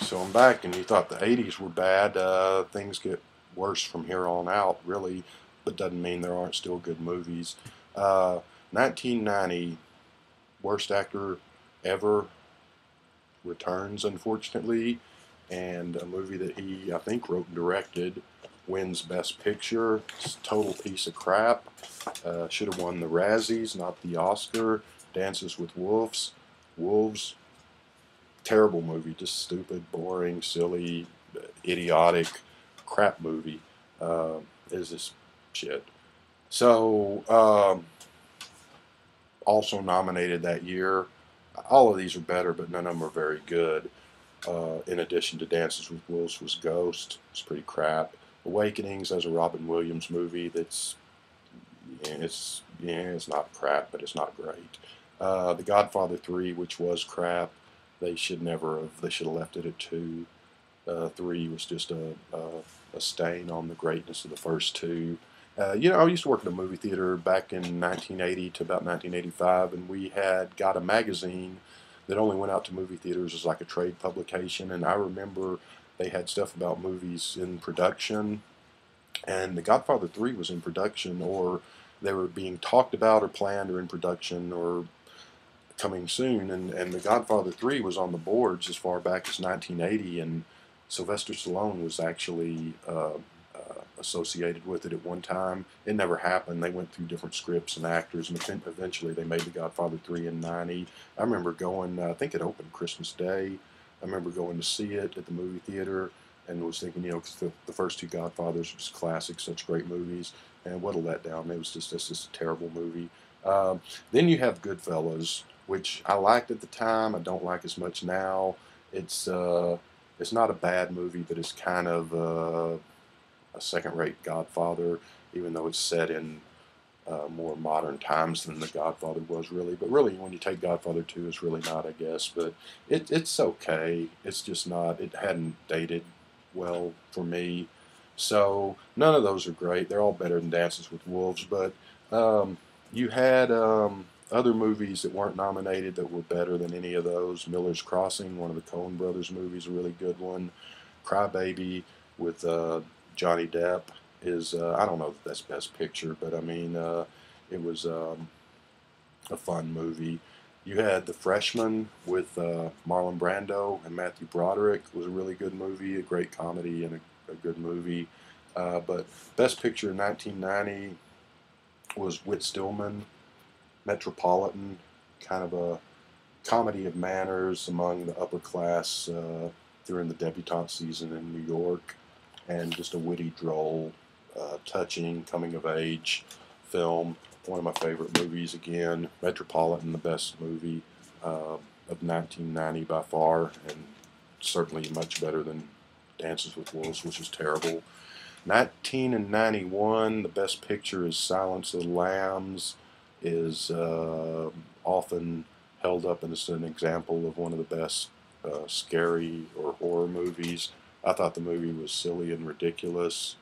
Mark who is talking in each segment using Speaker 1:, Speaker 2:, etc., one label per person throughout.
Speaker 1: So I'm back, and you thought the 80s were bad. Things get worse from here on out, really, but doesn't mean there aren't still good movies. Uh, 1990, worst actor ever returns, unfortunately, and a movie that he, I think, wrote and directed wins Best Picture. It's a total piece of crap. Should have won the Razzies, not the Oscar. Dances with Wolves, terrible movie, just stupid, boring, silly, idiotic, crap movie. Is this shit? So, also nominated that year. All of these are better, but none of them are very good. In addition to Dances with Wolves was Ghost. It's pretty crap. Awakenings, as a Robin Williams movie. It's not crap, but it's not great. The Godfather 3, which was crap. They should never have. They should have left it at 2. 3 was just a stain on the greatness of the first two. I used to work in a movie theater back in 1980 to about 1985, and we had got a magazine that only went out to movie theaters as like a trade publication. And I remember they had stuff about movies in production, and The Godfather 3 was in production, or they were being talked about or planned or in production or coming soon. And The Godfather 3 was on the boards as far back as 1980, and Sylvester Stallone was actually associated with it at one time. It never happened. They went through different scripts and actors, and eventually they made The Godfather 3 in 90. I remember going, I think it opened Christmas Day. I remember going to see it at the movie theater and was thinking, 'cause the first two Godfathers were just classics, such great movies, and what a letdown. This is a terrible movie. Then you have Goodfellas, which I liked at the time. I don't like as much now. It's uh, it's not a bad movie, but it's kind of a second-rate Godfather, even though it's set in more modern times than the Godfather was really. But really, when you take Godfather 2, it's really not, I guess. But it's okay. It's just not. It hadn't dated well for me. So none of those are great. They're all better than Dances with Wolves. But you had other movies that weren't nominated that were better than any of those. Miller's Crossing, one of the Coen Brothers movies, a really good one. Cry Baby with Johnny Depp is, I don't know if that's Best Picture, but I mean, it was a fun movie. You had The Freshman with Marlon Brando and Matthew Broderick. It was a really good movie, a great comedy and a good movie. But Best Picture in 1990 was Whit Stillman, Metropolitan, kind of a comedy of manners among the upper class during the debutante season in New York, and just a witty, droll, touching, coming of age film. One of my favorite movies again. Metropolitan, the best movie of 1990 by far, and certainly much better than Dances with Wolves, which is terrible. 1991, the best picture is Silence of the Lambs, is often held up as an example of one of the best scary or horror movies. I thought the movie was silly and ridiculous.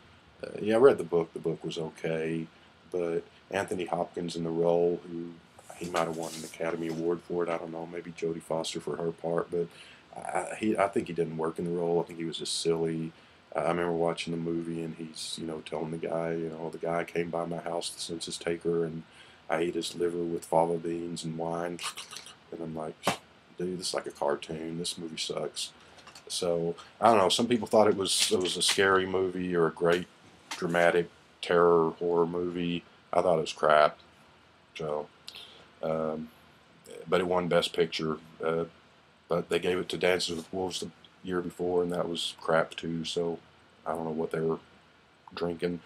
Speaker 1: Yeah, I read the book. The book was okay, but Anthony Hopkins in the role, who he might have won an Academy Award for it. I don't know. Maybe Jodie Foster for her part, but I think he didn't work in the role. I think he was just silly. I remember watching the movie, and he's telling the guy, the guy came by my house, the census taker, and I ate his liver with fava beans and wine, and I'm like, dude, this is like a cartoon. This movie sucks. So I don't know. Some people thought it was a scary movie or a great dramatic terror horror movie. I thought it was crap. So, um, but it won Best Picture. But they gave it to Dances with Wolves the year before, and that was crap too. So I don't know what they were drinking.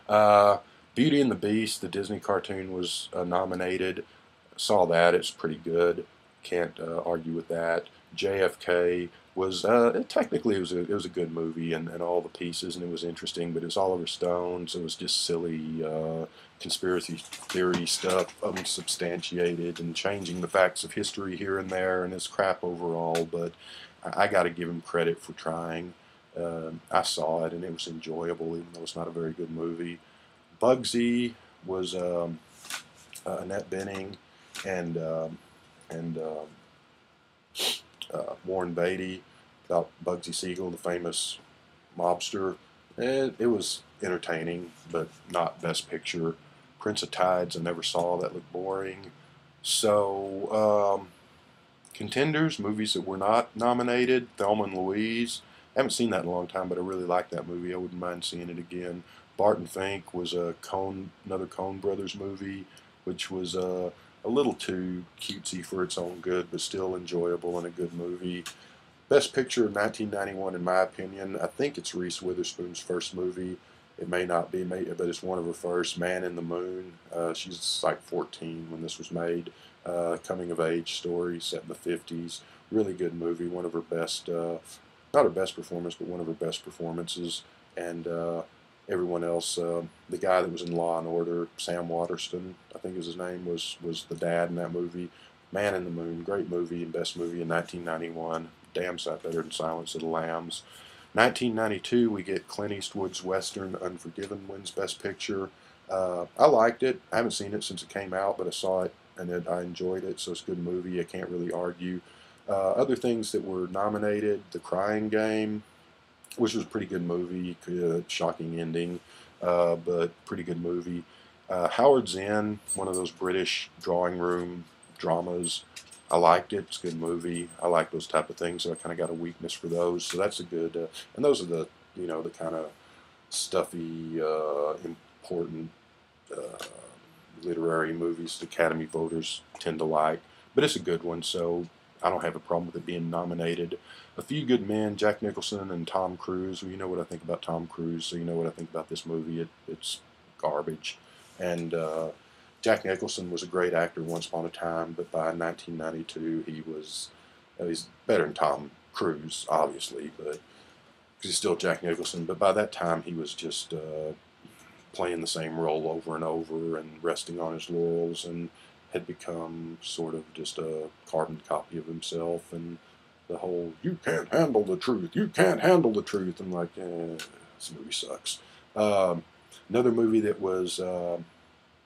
Speaker 1: Uh, Beauty and the Beast, the Disney cartoon, was nominated. Saw that. It's pretty good. Can't argue with that. JFK was technically it was a good movie, and all the pieces, and it was interesting, but it was Oliver Stone, so it was just silly conspiracy theory stuff, unsubstantiated, and changing the facts of history here and there, and it's crap overall. But I got to give him credit for trying. I saw it, and it was enjoyable, even though it's not a very good movie. Bugsy was Annette Bening and Warren Beatty. about Bugsy Siegel, the famous mobster. It was entertaining, but not Best Picture. Prince of Tides, I never saw. That looked boring. So, contenders, movies that were not nominated, Thelma and Louise. I haven't seen that in a long time, but I really like that movie. I wouldn't mind seeing it again. Barton Fink was another Coen Brothers movie, which was a little too cutesy for its own good, but still enjoyable and a good movie. Best Picture of 1991, in my opinion. I think it's Reese Witherspoon's first movie. It may not be, but it's one of her first. Man in the Moon. She's like 14 when this was made. Coming of age story set in the 50s. Really good movie. One of her best, not her best performance, but one of her best performances. And everyone else, the guy that was in Law and Order, Sam Waterston, I think was his name, was the dad in that movie. Man in the Moon, great movie and best movie in 1991. Damn sight better than Silence of the Lambs. 1992, we get Clint Eastwood's Western Unforgiven wins Best Picture. I liked it. I haven't seen it since it came out, but I saw it and I enjoyed it, so it's a good movie. I can't really argue. Other things that were nominated, The Crying Game, which was a pretty good movie, shocking ending, but pretty good movie. Howard's Inn, one of those British drawing room dramas. I liked it. It's a good movie. I like those type of things, so I kind of got a weakness for those. So that's a good, and those are the, the kind of stuffy, important literary movies the Academy voters tend to like. But it's a good one, so I don't have a problem with it being nominated. A Few Good Men, Jack Nicholson and Tom Cruise. Well, you know what I think about Tom Cruise, so you know what I think about this movie. It's garbage. And Jack Nicholson was a great actor once upon a time, but by 1992 he's better than Tom Cruise, obviously, but because he's still Jack Nicholson. But by that time he was just playing the same role over and over and resting on his laurels, and had become sort of just a carbon copy of himself. And the whole "you can't handle the truth, you can't handle the truth." I'm like, this movie sucks. Another movie that was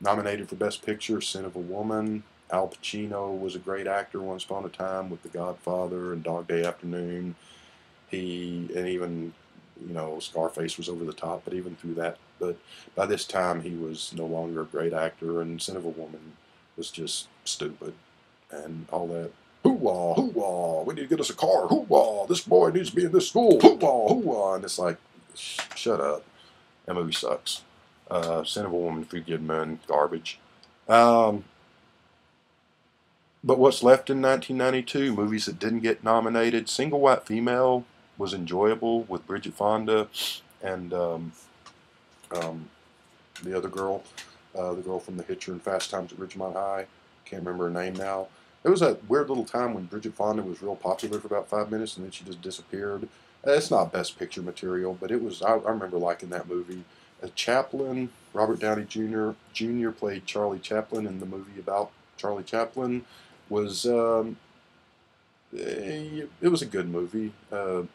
Speaker 1: nominated for Best Picture, Sin of a Woman. Al Pacino was a great actor once upon a time with The Godfather and Dog Day Afternoon. And even, Scarface was over the top, but even through that. But by this time, he was no longer a great actor, and Sin of a Woman was just stupid. And all that, hoo-wah, hoo-wah, we need to get us a car, hoo-wah, this boy needs to be in this school, hoo-wah, hoo-wah. And it's like, shut up. That movie sucks. Sin of a Woman, Few Good Men, garbage. But what's left in 1992? Movies that didn't get nominated. Single White Female was enjoyable with Bridget Fonda and the other girl, the girl from The Hitcher and Fast Times at Ridgemont High. Can't remember her name now. There was that weird little time when Bridget Fonda was real popular for about 5 minutes, and then she just disappeared. It's not Best Picture material, but it was. I remember liking that movie. Chaplin, Robert Downey Jr. played Charlie Chaplin in the movie about Charlie Chaplin. It was a good movie for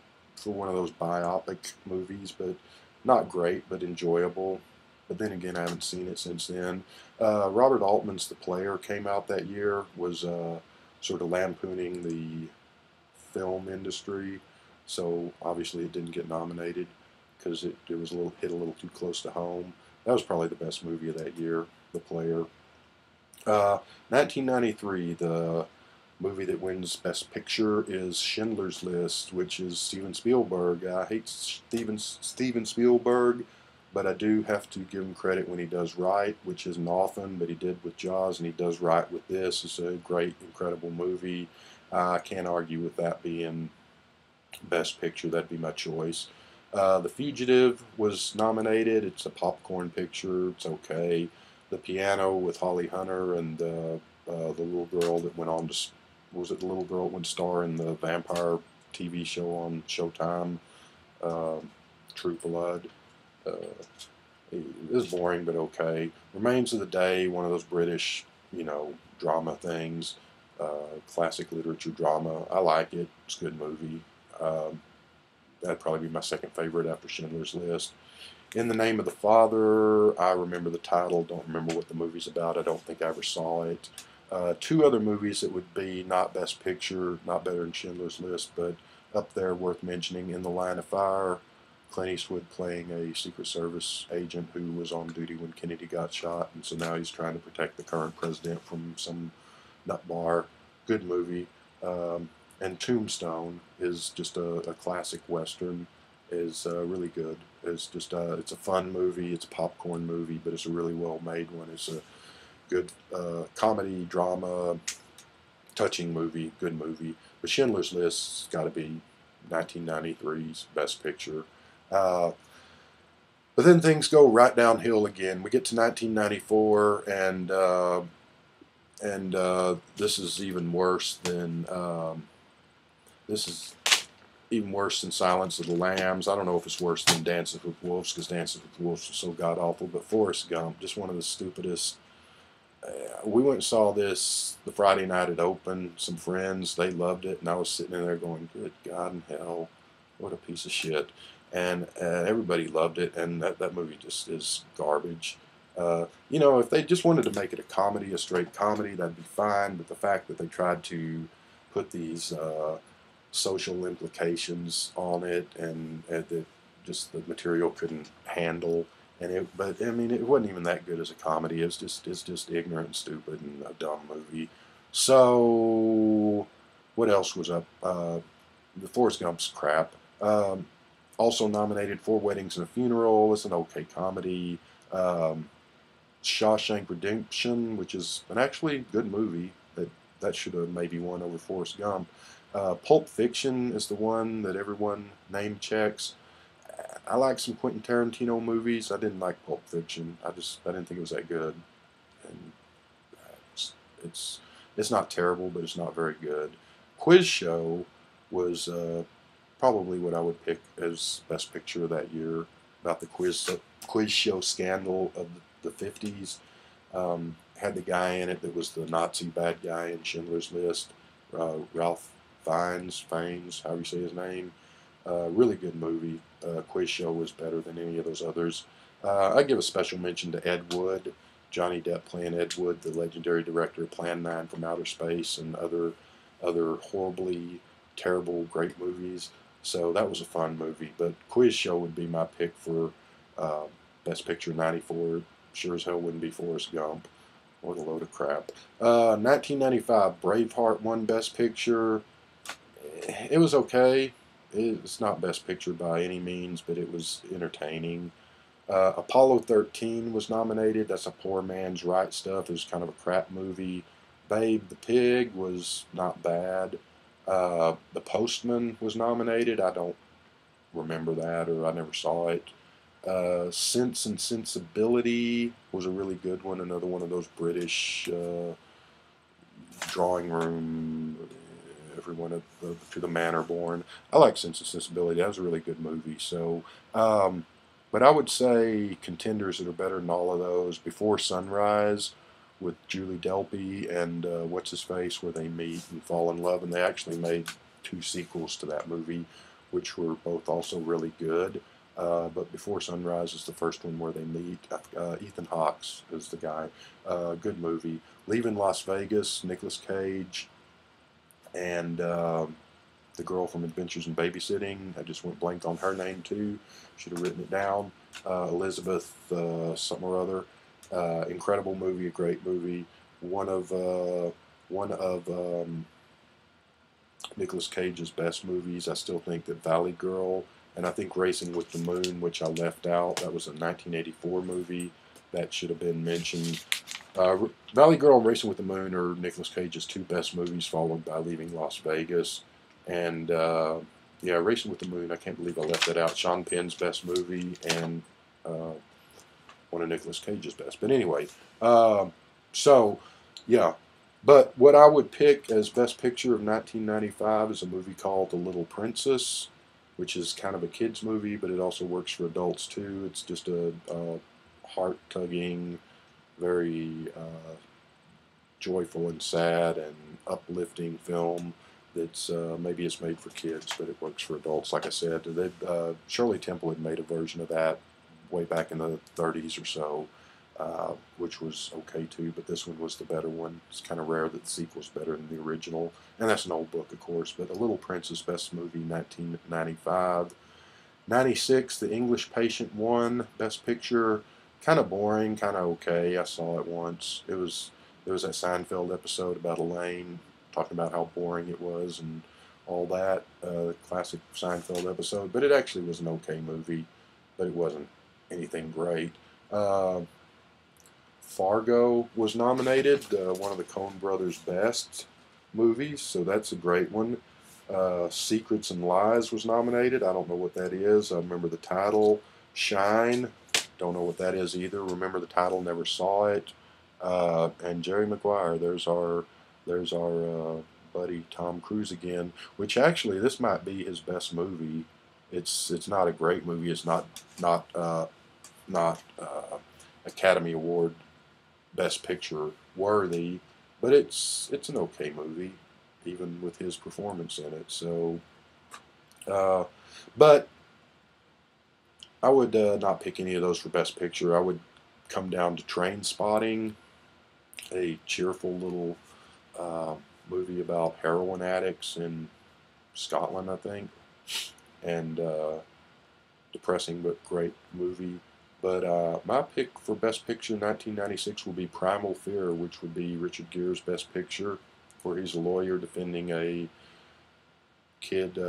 Speaker 1: one of those biopic movies, but not great, but enjoyable. But then again, I haven't seen it since then. Robert Altman's The Player came out that year, was sort of lampooning the film industry, so obviously it didn't get nominated because it was hit a little too close to home. That was probably the best movie of that year, The Player. 1993, the movie that wins Best Picture is Schindler's List, which is Steven Spielberg. I hate Steven Spielberg, but I do have to give him credit when he does right, which isn't often, but he did with Jaws, and he does right with this. It's a great, incredible movie. I can't argue with that being Best Picture. That'd be my choice. The Fugitive was nominated. It's a popcorn picture. It's okay. The Piano with Holly Hunter and the little girl that went on to, was it the little girl that went to star in the vampire TV show on Showtime, True Blood. It was boring, but okay. Remains of the Day, one of those British, drama things, classic literature drama. I like it. It's a good movie. That'd probably be my second favorite after Schindler's List. In the Name of the Father, I remember the title, don't remember what the movie's about. I don't think I ever saw it. Two other movies that would be not Best Picture, not better than Schindler's List, but up there worth mentioning, In the Line of Fire. Clint Eastwood playing a Secret Service agent who was on duty when Kennedy got shot, and so now he's trying to protect the current president from some nut bar. Good movie. And Tombstone is just a classic Western. Is really good. It's a fun movie. It's a popcorn movie, but it's a really well made one. It's a good comedy, drama, touching movie, good movie. But Schindler's List's got to be 1993's Best Picture. Uh, but then things go right downhill again. We get to 1994, and this is even worse than this is even worse than Silence of the Lambs. I don't know if it's worse than Dances with Wolves because Dances with Wolves was so god awful. But Forrest Gump, just one of the stupidest. We went and saw this the Friday night it opened. Some friends, they loved it, and I was sitting in there going, "Good God in hell, what a piece of shit!" And everybody loved it, and that movie just is garbage. If they just wanted to make it a comedy, a straight comedy, that'd be fine. But the fact that they tried to put these social implications on it, and that just the material couldn't handle. But I mean, it wasn't even that good as a comedy. It's just ignorant and stupid and a dumb movie. So, what else was up? The Forrest Gump's crap. Also nominated for Weddings and a Funeral. It's an okay comedy. Shawshank Redemption, which is an actually good movie. That should have maybe won over Forrest Gump. Pulp Fiction is the one that everyone name checks. I like some Quentin Tarantino movies. I didn't like Pulp Fiction. I didn't think it was that good. And it's not terrible, but it's not very good. Quiz Show was probably what I would pick as Best Picture of that year, about the quiz show scandal of the 50s. Had the guy in it that was the Nazi bad guy in Schindler's List, Ralph Fiennes, however you say his name. Really good movie. Quiz Show was better than any of those others. I give a special mention to Ed Wood, Johnny Depp playing Ed Wood, the legendary director of Plan 9 from Outer Space and other horribly terrible great movies. So that was a fun movie. But Quiz Show would be my pick for Best Picture '94. Sure as hell wouldn't be Forrest Gump. What a load of crap. 1995, Braveheart won Best Picture. It was okay. It's not Best Picture by any means, but it was entertaining. Apollo 13 was nominated. That's a poor man's right stuff. It was kind of a crap movie. Babe the Pig was not bad. The Postman was nominated. I don't remember that, or I never saw it. Sense and Sensibility was a really good one. Another one of those British drawing room, everyone to the manor born. I like Sense and Sensibility. That was a really good movie. So, but I would say contenders that are better than all of those: Before Sunrise with Julie Delpy and what's his face, where they meet and fall in love, and they actually made 2 sequels to that movie, which were both also really good. But Before Sunrise is the first one where they meet. Ethan Hawke is the guy. Good movie. Leaving Las Vegas, Nicolas Cage, and the girl from Adventures in Babysitting. I just went blank on her name too. Should have written it down. Elizabeth something or other. Incredible movie, a great movie. One of Nicolas Cage's best movies. I still think that Valley Girl, and I think Racing with the Moon, which I left out. That was a 1984 movie. That should have been mentioned. Valley Girl and Racing with the Moon are Nicolas Cage's 2 best movies, followed by Leaving Las Vegas. And yeah, Racing with the Moon, I can't believe I left that out. Sean Penn's best movie, and one of Nicolas Cage's best. But anyway, so yeah. But what I would pick as Best Picture of 1995 is a movie called The Little Princess, which is kind of a kid's movie, but it also works for adults too. It's just a heart-tugging, very joyful and sad and uplifting film that's maybe it's made for kids, but it works for adults. Like I said, Shirley Temple had made a version of that way back in the 30s or so, which was okay too, but this one was the better one. It's kind of rare that the sequel's better than the original, and that's an old book, of course. But The Little Princess, best movie, 1995. 96, The English Patient won Best Picture. Kind of boring, kind of okay. I saw it once. It was that Seinfeld episode about Elaine talking about how boring it was and all that. Classic Seinfeld episode, but it actually was an okay movie, but it wasn't anything great. Uh, Fargo was nominated, one of the Coen brothers' best movies, so that's a great one. Secrets and Lies was nominated. I don't know what that is. I remember the title. Shine, don't know what that is either. Remember the title, never saw it. And Jerry Maguire, there's our buddy Tom Cruise again. Which actually, this might be his best movie. It's not a great movie. It's not Academy Award Best Picture worthy, but it's an okay movie, even with his performance in it. So, uh, but I would not pick any of those for Best Picture. I would come down to Train Spotting, a cheerful little uh, movie about heroin addicts in Scotland, I think, and depressing but great movie. But my pick for Best Picture 1996 will be Primal Fear, which would be Richard Gere's Best Picture, where he's a lawyer defending a kid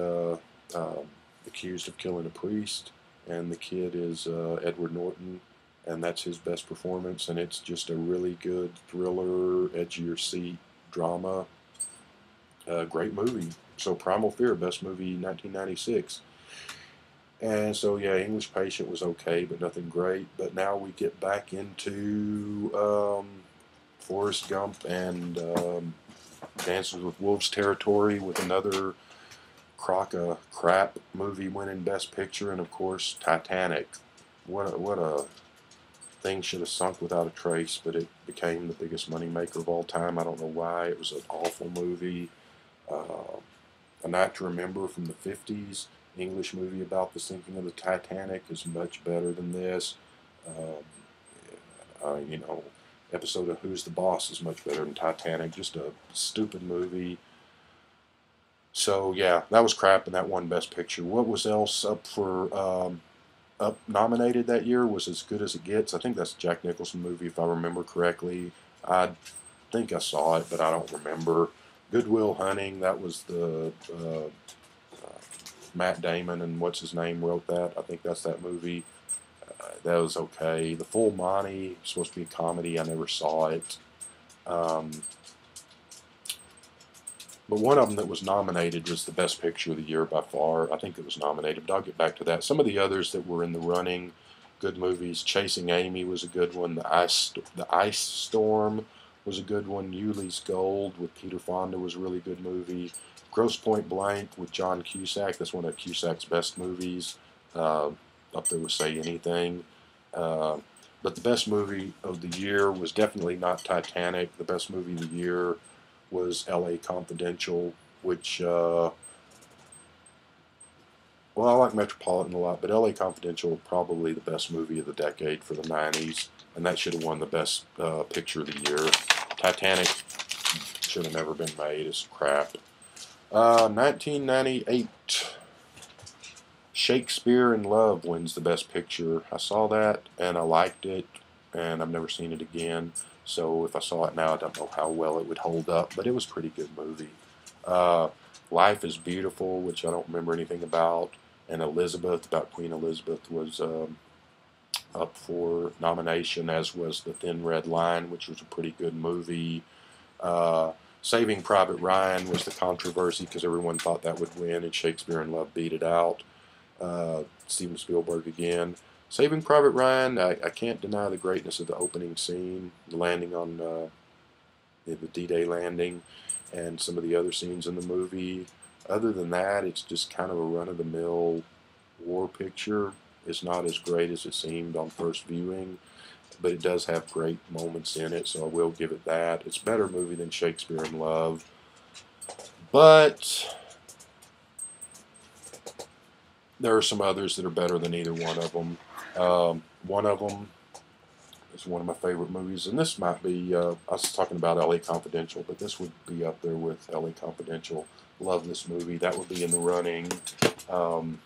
Speaker 1: accused of killing a priest, and the kid is Edward Norton, and that's his best performance, and it's just a really good thriller, edge of your seat drama, great movie. So Primal Fear, best movie 1996. And so, yeah, English Patient was okay, but nothing great. But now we get back into Forrest Gump and Dances with Wolves territory with another crock of crap movie winning Best Picture, and of course Titanic. What a thing, should have sunk without a trace, but it became the biggest moneymaker of all time. I don't know why. It was an awful movie. Uh, a Night to Remember from the 50s, English movie about the sinking of the Titanic, is much better than this. Um, you know, episode of Who's the Boss is much better than Titanic. Just a stupid movie. So yeah, that was crap, and that won Best Picture. What was else up for up nominated that year was As Good as It Gets. I think that's a Jack Nicholson movie, if I remember correctly. I think I saw it, but I don't remember. Good Will Hunting, that was the Matt Damon and what's his name wrote that. I think that's that movie. That was okay. The Full Monty, supposed to be a comedy. I never saw it. Um, but one of them that was nominated was the Best Picture of the Year by far. I think it was nominated, but I'll get back to that. Some of the others that were in the running, good movies. Chasing Amy was a good one. The Ice Storm was a good one. Yuli's Gold with Peter Fonda was a really good movie. Grosse Point Blank with John Cusack. That's one of Cusack's best movies. Up there with Say Anything. Uh, but the best movie of the year was definitely not Titanic. The best movie of the year was L.A. Confidential, which, well, I like Metropolitan a lot, but L.A. Confidential probably the best movie of the decade for the 90s, and that should have won the best picture of the year. Titanic should have never been made. It's crap. 1998, Shakespeare in Love wins the Best Picture. I saw that, and I liked it, and I've never seen it again. So if I saw it now, I don't know how well it would hold up, but it was a pretty good movie. Uh, Life is Beautiful, which I don't remember anything about, and Elizabeth, about Queen Elizabeth, was up for nomination, as was The Thin Red Line, which was a pretty good movie. Uh, Saving Private Ryan was the controversy because everyone thought that would win, and Shakespeare in Love beat it out. Steven Spielberg again. Saving Private Ryan, I can't deny the greatness of the opening scene, the landing on the D-Day landing, and some of the other scenes in the movie. Other than that, it's just kind of a run-of-the-mill war picture. It's not as great as it seemed on first viewing, but it does have great moments in it, so I will give it that. It's a better movie than Shakespeare in Love, but there are some others that are better than either one of them. One of them, It's one of my favorite movies, and this might be, I was talking about LA Confidential, but this would be up there with LA Confidential. Love this movie. That would be in the running. Um,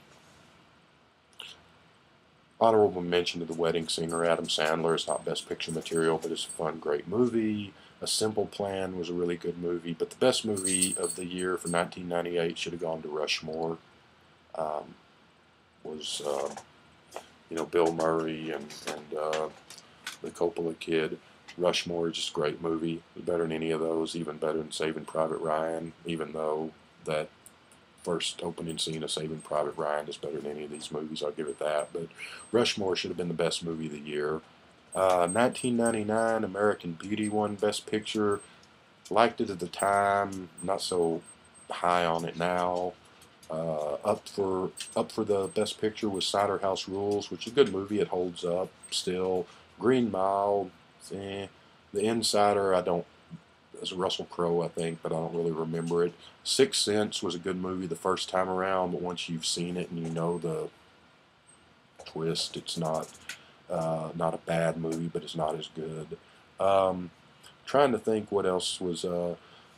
Speaker 1: Honorable mention to The Wedding Singer. Adam Sandler is not Best Picture material, but it's a fun, great movie. A Simple Plan was a really good movie, but the best movie of the year for 1998 should have gone to Rushmore. Um, was Bill Murray and the Coppola kid. Rushmore is just a great movie. It's better than any of those, even better than Saving Private Ryan, even though that first opening scene of Saving Private Ryan is better than any of these movies, I'll give it that. But Rushmore should have been the best movie of the year. 1999, American Beauty won Best Picture. Liked it at the time, not so high on it now. Up for the Best Picture was Cider House Rules, which is a good movie. It holds up still. Green Mile, eh. The Insider, I don't. As Russell Crowe, I think, but I don't really remember it. Sixth Sense was a good movie the first time around, but once you've seen it and you know the twist, it's not a bad movie, but it's not as good. Trying to think what else was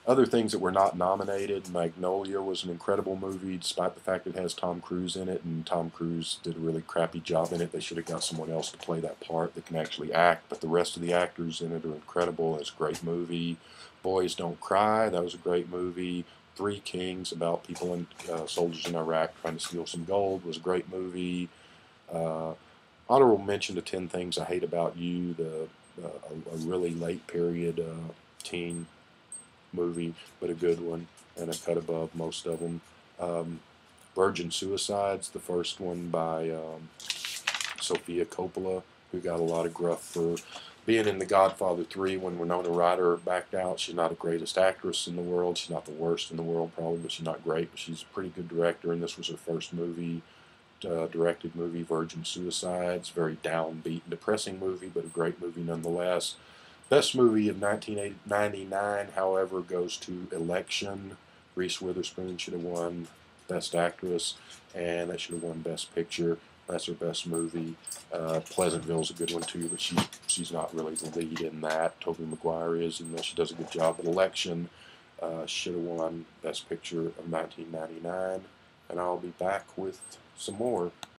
Speaker 1: other things that were not nominated. Magnolia was an incredible movie, despite the fact it has Tom Cruise in it, and Tom Cruise did a really crappy job in it. They should have got someone else to play that part that can actually act, but the rest of the actors in it are incredible. It's a great movie. Boys Don't Cry, that was a great movie. Three Kings, about people in soldiers in Iraq trying to steal some gold, was a great movie. Uh, Honorable mention to 10 Things I Hate About You, a really late period teen movie, but a good one, and a cut above most of them. Virgin Suicides, the first one by Sofia Coppola, who got a lot of gruff for being in The Godfather 3 when Winona Ryder backed out. She's not the greatest actress in the world. She's not the worst in the world, probably, but she's not great. But she's a pretty good director, and this was her first directed movie, Virgin Suicides. Very downbeat and depressing movie, but a great movie nonetheless. Best movie of 1999, however, goes to Election. Reese Witherspoon should have won Best Actress, and that should have won Best Picture. That's her best movie. Pleasantville's a good one too, but she's not really the lead in that. Tobey Maguire is, even though she does a good job. But Election should have won Best Picture of 1999, and I'll be back with some more.